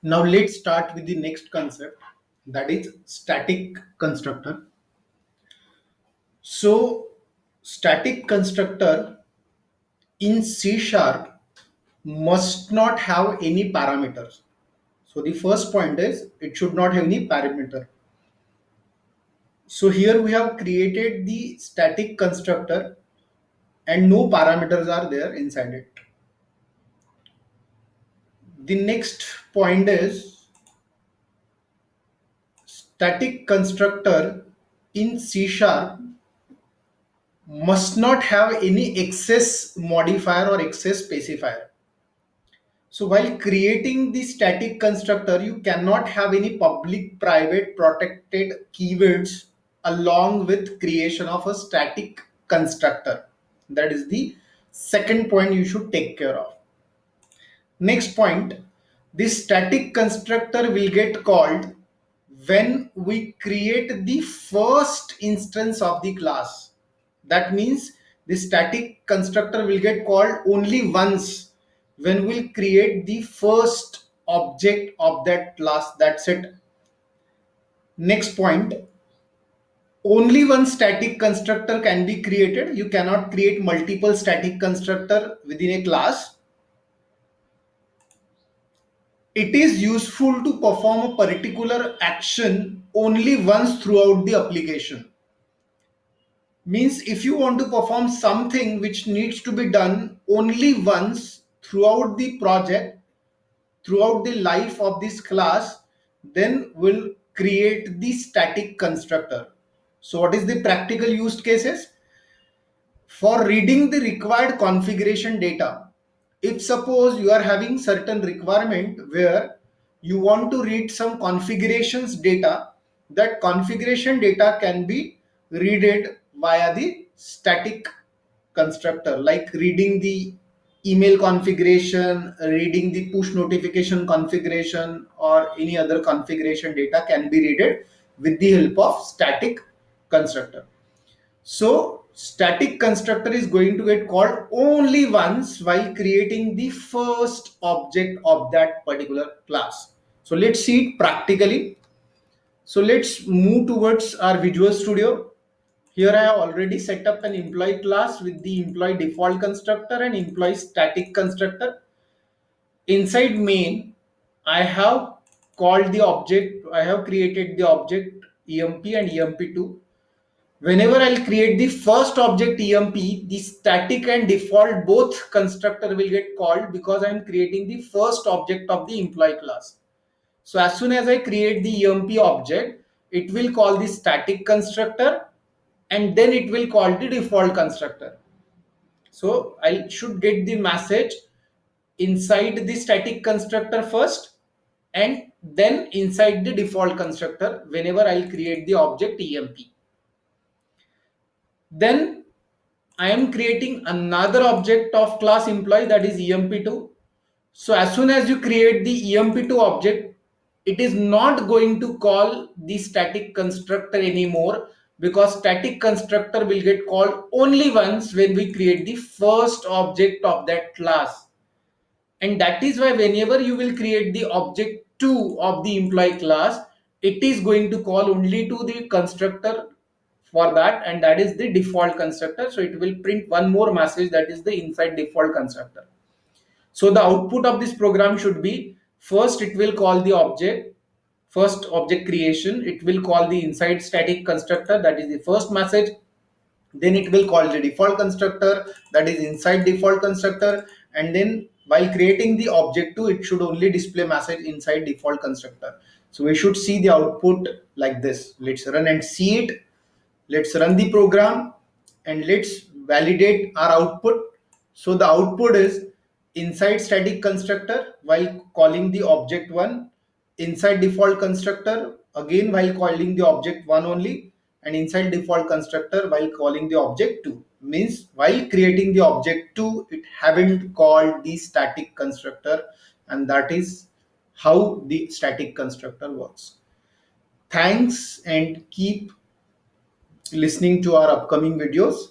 Now let's start with the next concept, that is static constructor. So static constructor in C sharp must not have any parameters. So the first point is it should not have any parameter. So here we have created the static constructor and no parameters are there inside it. The next point is static constructor in C sharp must not have any excess modifier or excess specifier. So while creating the static constructor, you cannot have any public, private, protected keywords along with creation of a static constructor. That is the second point you should take care of. Next point, this static constructor will get called when we create the first instance of the class. That means the static constructor will get called only once when we'll create the first object of that class. That's it. Next point, only one static constructor can be created. You cannot create multiple static constructor within a class. It is useful to perform a particular action only once throughout the application. Means if you want to perform something which needs to be done only once throughout the project, throughout the life of this class, then we'll create the static constructor. So what is the practical use cases? For reading the required configuration data, if suppose you are having certain requirement where you want to read some configurations data, that configuration data can be read via the static constructor, like reading the email configuration, reading the push notification configuration, or any other configuration data can be read with the help of static constructor. So static constructor is going to get called only once while creating the first object of that particular class. So let's see it practically. So let's move towards our Visual Studio. Here I have already set up an employee class with the employee default constructor and employee static constructor. Inside main, I have called the object, I have created the object EMP and EMP2. Whenever I'll create the first object EMP, the static and default both constructor will get called because I'm creating the first object of the employee class. So as soon as I create the EMP object, it will call the static constructor and then it will call the default constructor. So I should get the message inside the static constructor first and then inside the default constructor whenever I'll create the object EMP. Then I am creating another object of class employee, that is EMP2. So as soon as you create the EMP2 object, it is not going to call the static constructor anymore because static constructor will get called only once when we create the first object of that class. And that is why whenever you will create the object 2 of the employee class, it is going to call only to the constructor for that, and that is the default constructor. So it will print one more message, that is the inside default constructor. So the output of this program should be, first it will call the object, first object creation, it will call the inside static constructor, that is the first message. Then it will call the default constructor, that is inside default constructor, and then while creating the object 2, it should only display message inside default constructor. So we should see the output like this. Let's run and see it. Let's run the program and let's validate our output. So the output is inside static constructor while calling the object 1, inside default constructor again while calling the object 1 only, and inside default constructor while calling the object 2. Means while creating the object 2, it haven't called the static constructor, and that is how the static constructor works. Thanks and keep listening to our upcoming videos.